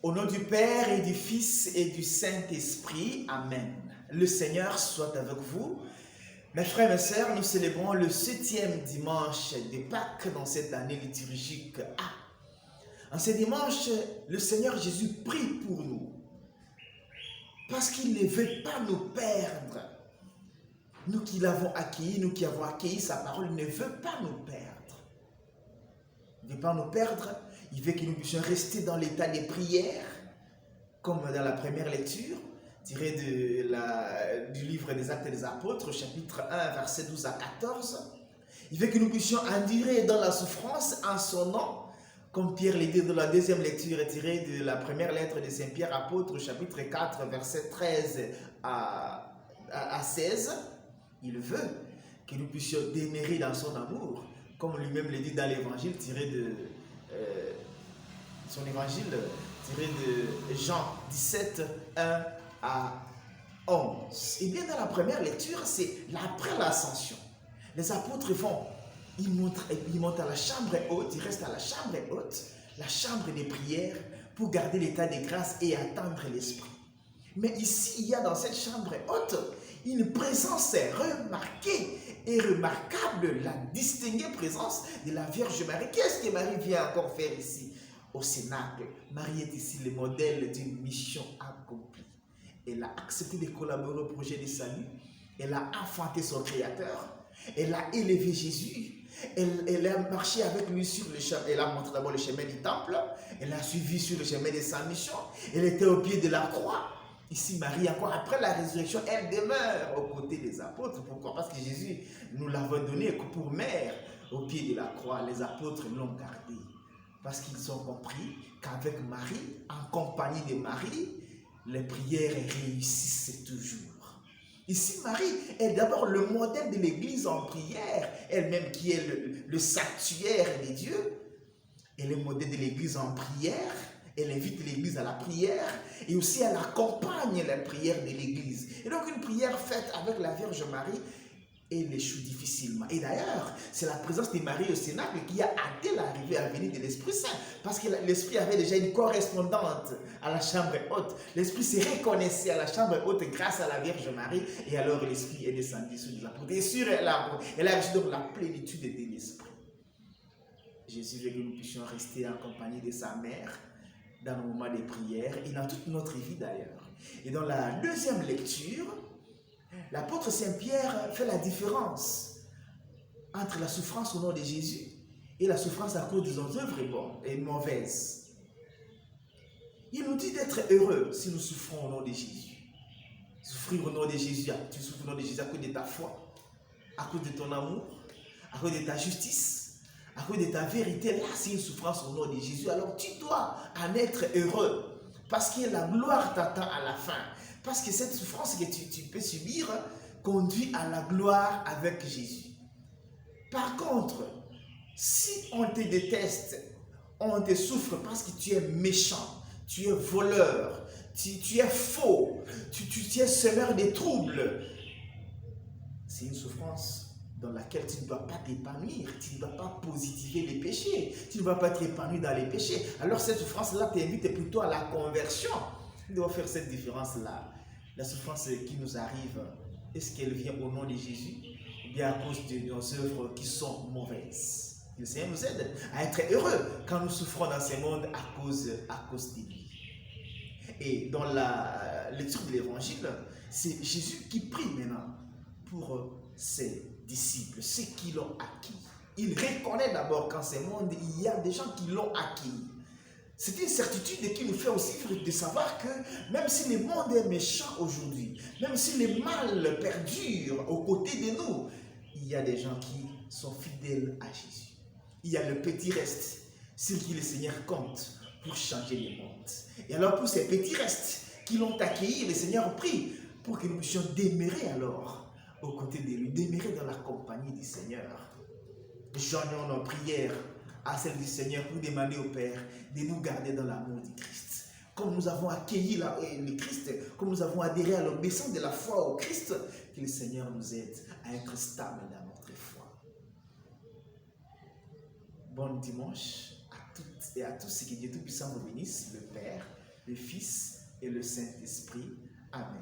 Au nom du Père et du Fils et du Saint-Esprit, Amen. Le Seigneur soit avec vous. Mes frères et mes sœurs, nous célébrons le 7e dimanche de Pâques dans cette année liturgique A. En ce dimanche, le Seigneur Jésus prie pour nous parce qu'il ne veut pas nous perdre. Nous qui l'avons accueilli, nous qui avons accueilli sa parole, il ne veut pas nous perdre. Il ne veut pas nous perdre, il veut que nous puissions rester dans l'état des prières, comme dans la première lecture, tirée du livre des Actes des Apôtres, chapitre 1, versets 12 à 14. Il veut que nous puissions endurer dans la souffrance en son nom, comme Pierre l'a dit dans la deuxième lecture, tirée de la première lettre de Saint Pierre apôtre, chapitre 4, versets 13 à 16. Il veut que nous puissions demeurer dans son amour, comme lui-même le dit dans l'évangile tiré de son évangile tiré de Jean 17, 1 à 11. Et bien dans la première lecture, c'est après l'ascension. Les apôtres ils montent à la chambre haute, ils restent à la chambre haute, la chambre des prières, pour garder l'état de grâce et attendre l'Esprit. Mais ici, il y a dans cette chambre haute une présence remarquée et remarquable, la distinguée présence de la Vierge Marie. Qu'est-ce que Marie vient encore faire ici au Cénacle? Marie est ici le modèle d'une mission accomplie. Elle a accepté de collaborer au projet de salut. Elle a enfanté son Créateur. Elle a élevé Jésus. Elle a marché avec lui sur le chemin. Elle a montré d'abord le chemin du temple. Elle a suivi sur le chemin de sa mission. Elle était au pied de la croix. Ici, Marie, encore après la résurrection, elle demeure aux côtés des apôtres. Pourquoi? Parce que Jésus nous l'avait donné pour mère au pied de la croix. Les apôtres l'ont gardée. Parce qu'ils ont compris qu'avec Marie, en compagnie de Marie, les prières réussissent toujours. Ici, Marie est d'abord le modèle de l'Église en prière, elle-même qui est le sanctuaire des dieux. Elle est le modèle de l'Église en prière. Elle invite l'Église à la prière et aussi elle accompagne la prière de l'Église. Et donc une prière faite avec la Vierge Marie, elle échoue difficilement. Et d'ailleurs, c'est la présence de Marie au Cénacle qui a hâté l'arrivée à venir de l'Esprit Saint. Parce que l'Esprit avait déjà une correspondante à la chambre haute. L'Esprit s'est reconnaissé à la chambre haute grâce à la Vierge Marie. Et alors l'Esprit est descendu sur les apôtres. Et sur elle a reçu donc la plénitude de l'Esprit. Jésus veut que nous puissions rester en compagnie de sa mère dans nos moments de prière et dans toute notre vie d'ailleurs. Et dans la deuxième lecture, l'apôtre Saint-Pierre fait la différence entre la souffrance au nom de Jésus et la souffrance à cause de nos œuvres et mauvaises. Il nous dit d'être heureux si nous souffrons au nom de Jésus. Souffrir au nom de Jésus, tu souffres au nom de Jésus à cause de ta foi, à cause de ton amour, à cause de ta justice, à cause de ta vérité. Là, c'est une souffrance au nom de Jésus. Alors tu dois en être heureux parce que la gloire t'attend à la fin. Parce que cette souffrance que tu peux subir conduit à la gloire avec Jésus. Par contre, si on te déteste, on te souffre parce que tu es méchant, tu es voleur, tu es faux, tu es semeur de troubles, c'est une souffrance dans laquelle tu ne dois pas t'épanouir, tu ne dois pas positiver les péchés, tu ne vas pas t'épanouir dans les péchés. Alors cette souffrance-là t'invite plutôt à la conversion. Tu dois faire cette différence-là. La souffrance qui nous arrive, est-ce qu'elle vient au nom de Jésus ou bien à cause de nos œuvres qui sont mauvaises? Le Seigneur nous aide à être heureux quand nous souffrons dans ce monde à cause de lui. Et dans la lecture de l'Évangile, c'est Jésus qui prie maintenant pour ses disciples, ceux qui l'ont acquis. Il reconnaît d'abord qu'en ce monde, il y a des gens qui l'ont acquis. C'est une certitude qui nous fait aussi de savoir que même si le monde est méchant aujourd'hui, même si le mal perdure aux côtés de nous, il y a des gens qui sont fidèles à Jésus. Il y a le petit reste sur qui le Seigneur compte pour changer le monde. Et alors pour ces petits restes qui l'ont accueilli, le Seigneur prie pour que nous puissions demeurer alors aux côtés de lui, demeurer dans la compagnie du Seigneur. Joignons nos prières à celle du Seigneur pour demander au Père de nous garder dans l'amour du Christ. Comme nous avons accueilli le Christ, comme nous avons adhéré à l'obéissance de la foi au Christ, que le Seigneur nous aide à être stable dans notre foi. Bon dimanche à toutes et à tous, et que Dieu Tout-Puissant vous bénisse, le Père, le Fils et le Saint-Esprit. Amen.